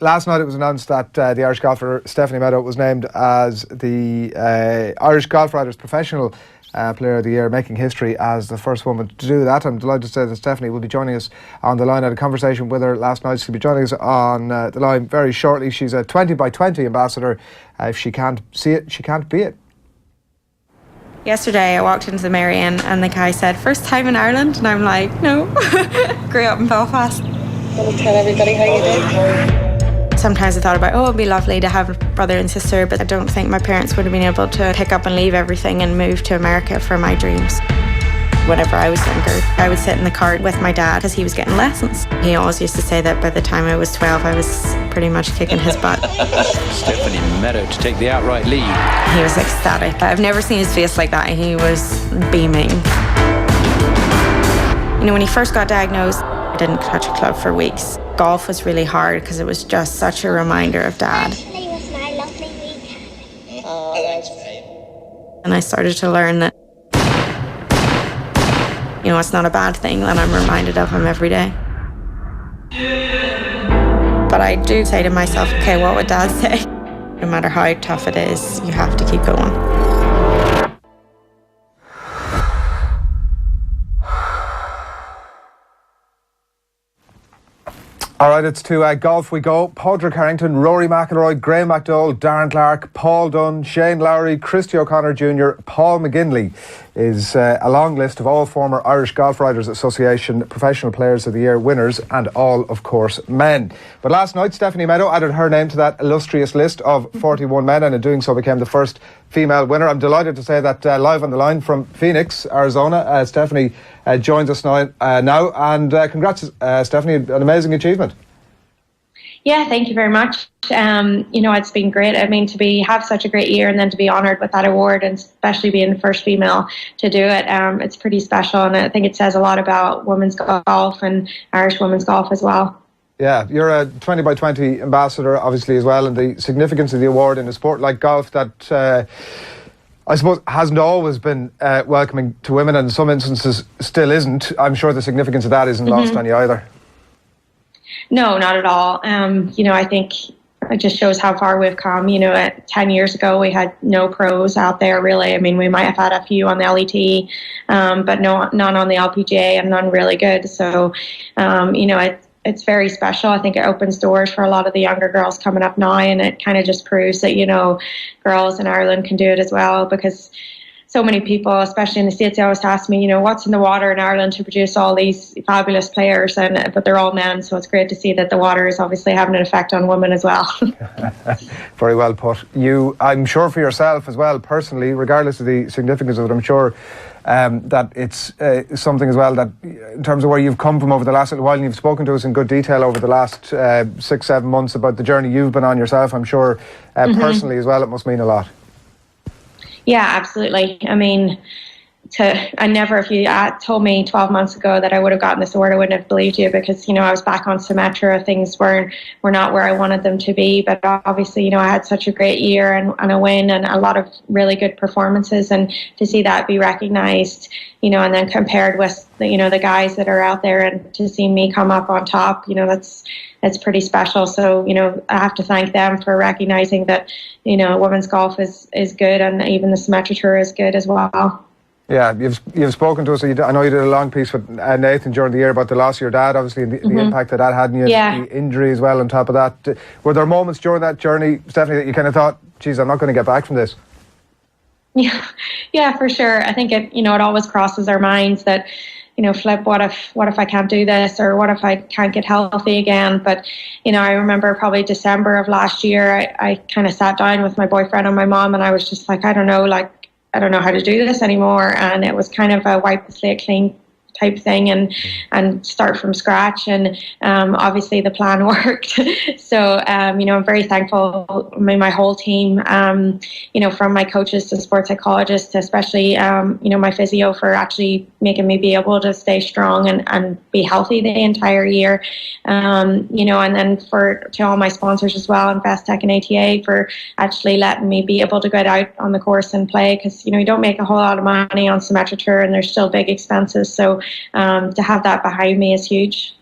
last night it was announced that the Irish golfer Stephanie Meadow was named as the Irish Golf Writers Professional Player of the Year, making history as the first woman to do that. I'm delighted to say that Stephanie will be joining us on the line. I had a conversation with her last night. She'll be joining us on the line very shortly. She's a 20 by 20 ambassador. If she can't see it, she can't be it. Yesterday I walked into the Marion and the guy said, "First time in Ireland?" And I'm like, "No." Grew up in Belfast. Want to tell everybody how you did? Sometimes I thought about, it'd be lovely to have a brother and sister, but I don't think my parents would have been able to pick up and leave everything and move to America for my dreams. Whenever I was younger, I would sit in the car with my dad because he was getting lessons. He always used to say that by the time I was 12, I was pretty much kicking his butt. Stephanie Meadow to take the outright lead. He was ecstatic. I've never seen his face like that. He was beaming. You know, when he first got diagnosed, I didn't touch a club for weeks. Golf was really hard because it was just such a reminder of Dad. Actually, it was my lovely weekend. Oh, that's great. And I started to learn that, you know, it's not a bad thing that I'm reminded of him every day. But I do say to myself, okay, what would Dad say? No matter how tough it is, you have to keep going. All right, it's to golf we go. Padraig Harrington, Rory McIlroy, Graham McDowell, Darren Clarke, Paul Dunne, Shane Lowry, Christy O'Connor Jr., Paul McGinley is a long list of all former Irish Golf Writers Association Professional Players of the Year winners, and all, of course, men. But last night, Stephanie Meadow added her name to that illustrious list of 41 men, and in doing so became the first female winner. I'm delighted to say that live on the line from Phoenix, Arizona, Stephanie joins us now, and congrats, Stephanie, an amazing achievement. Yeah, thank you very much. You know, it's been great. I mean, to have such a great year and then to be honoured with that award, and especially being the first female to do it, it's pretty special, and I think it says a lot about women's golf and Irish women's golf as well. Yeah, you're a 20 by 20 ambassador, obviously, as well, and the significance of the award in a sport like golf that I suppose hasn't always been welcoming to women, and in some instances still isn't. I'm sure the significance of that isn't lost on you either. No, not at all. You know, I think it just shows how far we've come. You know, 10 years ago, we had no pros out there, really. I mean, we might have had a few on the LET, but none on the LPGA, and none really good. So, you know, it's very special. I think it opens doors for a lot of the younger girls coming up now, and it kind of just proves that, you know, girls in Ireland can do it as well, because so many people, especially in the States, they always ask me, you know, what's in the water in Ireland to produce all these fabulous players, but they're all men, so it's great to see that the water is obviously having an effect on women as well. Very well put. I'm sure for yourself as well, personally, regardless of the significance of it, I'm sure that it's something as well that, in terms of where you've come from over the last little while, and you've spoken to us in good detail over the last 6-7 months about the journey you've been on yourself, I'm sure personally as well, it must mean a lot. Yeah, absolutely. I mean, if you told me 12 months ago that I would have gotten this award, I wouldn't have believed you, because, you know, I was back on Symetra. Things were not where I wanted them to be, but obviously, you know, I had such a great year and a win and a lot of really good performances, and to see that be recognised, you know, and then compared with the guys that are out there, and to see me come up on top, you know, that's pretty special. So, you know, I have to thank them for recognising that, you know, women's golf is good, and even the Symetra Tour is good as well. Yeah, you've spoken to us. I know you did a long piece with Nathan during the year about the loss of your dad, obviously, and the impact that had on you, the injury as well on top of that. Were there moments during that journey, Stephanie, that you kind of thought, geez, I'm not going to get back from this? Yeah, for sure. I think it always crosses our minds that, you know, flip, what if I can't do this, or what if I can't get healthy again? But, you know, I remember probably December of last year, I kind of sat down with my boyfriend and my mom, and I was just like, I don't know how to do this anymore. And it was kind of a wipe the slate clean type thing, and start from scratch, and obviously the plan worked. So you know, I'm very thankful. My whole team, you know, from my coaches to sports psychologists to especially you know, my physio, for actually making me be able to stay strong and be healthy the entire year. You know, and then to all my sponsors as well, Investec and ATA, for actually letting me be able to get out on the course and play, because, you know, you don't make a whole lot of money on Symetra Tour, and there's still big expenses. So to have that behind me is huge.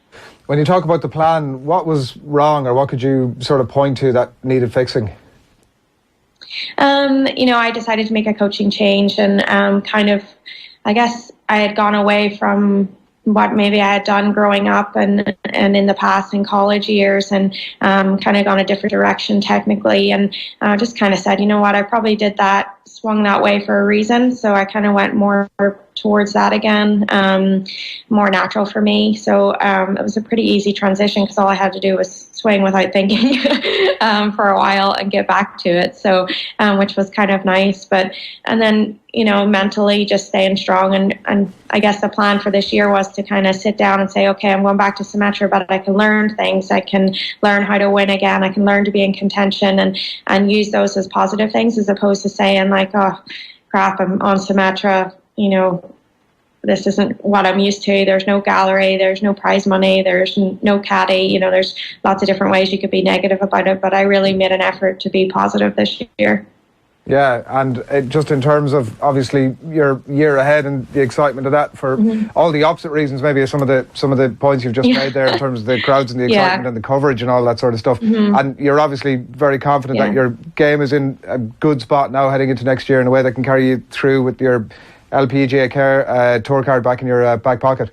When you talk about the plan, what was wrong, or what could you sort of point to that needed fixing? I decided to make a coaching change, and I guess I had gone away from what maybe I had done growing up and in the past in college years, and kind of gone a different direction technically, and just kind of said, you know what, I probably did that, swung that way for a reason. So I kind of went more towards that again, more natural for me. So it was a pretty easy transition, because all I had to do was swing without thinking for a while and get back to it. So which was kind of nice. And then mentally just staying strong, and I guess the plan for this year was to kind of sit down and say, okay, I'm going back to Symetra, but I can learn things. I can learn how to win again. I can learn to be in contention, and use those as positive things, as opposed to saying like, oh crap, I'm on Symetra, this isn't what I'm used to. There's no gallery, there's no prize money, there's no caddy, there's lots of different ways you could be negative about it, but I really made an effort to be positive this year. Yeah, and just in terms of obviously your year ahead and the excitement of that, for all the opposite reasons, maybe some of the points you've just made there in terms of the crowds and the excitement and the coverage and all that sort of stuff. And you're obviously very confident that your game is in a good spot now heading into next year, in a way that can carry you through with your LPGA Tour card back in your back pocket.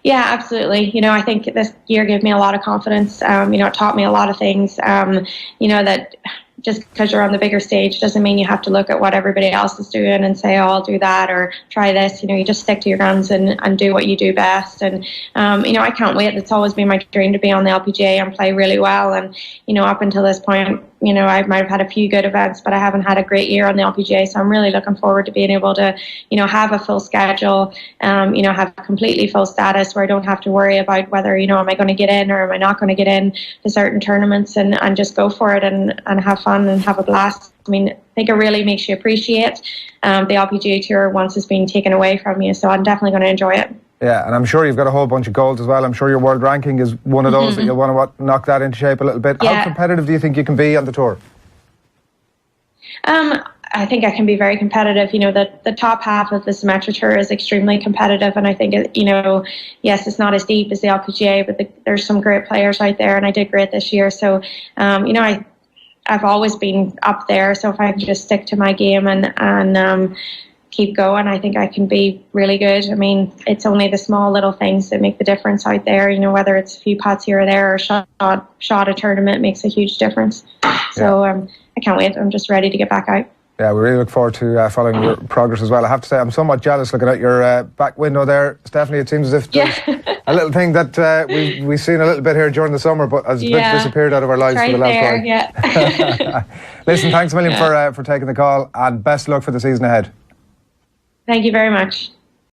Yeah, absolutely. I think this year gave me a lot of confidence. It taught me a lot of things. That just because you're on the bigger stage doesn't mean you have to look at what everybody else is doing and say, oh, I'll do that or try this. You just stick to your guns and do what you do best. And, I can't wait. It's always been my dream to be on the LPGA and play really well. And, up until this point, I might have had a few good events, but I haven't had a great year on the LPGA. So I'm really looking forward to being able to, have a full schedule, have completely full status where I don't have to worry about whether, am I going to get in or am I not going to get in to certain tournaments, and just go for it and have fun and have a blast. I mean, I think it really makes you appreciate the LPGA Tour once it's being taken away from you. So I'm definitely going to enjoy it. Yeah, and I'm sure you've got a whole bunch of goals as well. I'm sure your world ranking is one of those that you'll want to knock that into shape a little bit. Yeah. How competitive do you think you can be on the tour? I think I can be very competitive. The top half of the Symetra Tour is extremely competitive, and I think, yes, it's not as deep as the LPGA, but there's some great players out there, and I did great this year. So, I've always been up there. So if I can just stick to my game and keep going, I think I can be really good. I mean, it's only the small little things that make the difference out there. Whether it's a few putts here or there, or shot a tournament makes a huge difference. So I can't wait. I'm just ready to get back out. Yeah, we really look forward to following your progress as well. I have to say, I'm somewhat jealous looking at your back window there, Stephanie. It seems as if there's a little thing that we've seen a little bit here during the summer, but has disappeared out of our lives for the last while. Yeah. Listen, thanks a million for taking the call, and best luck for the season ahead. Thank you very much.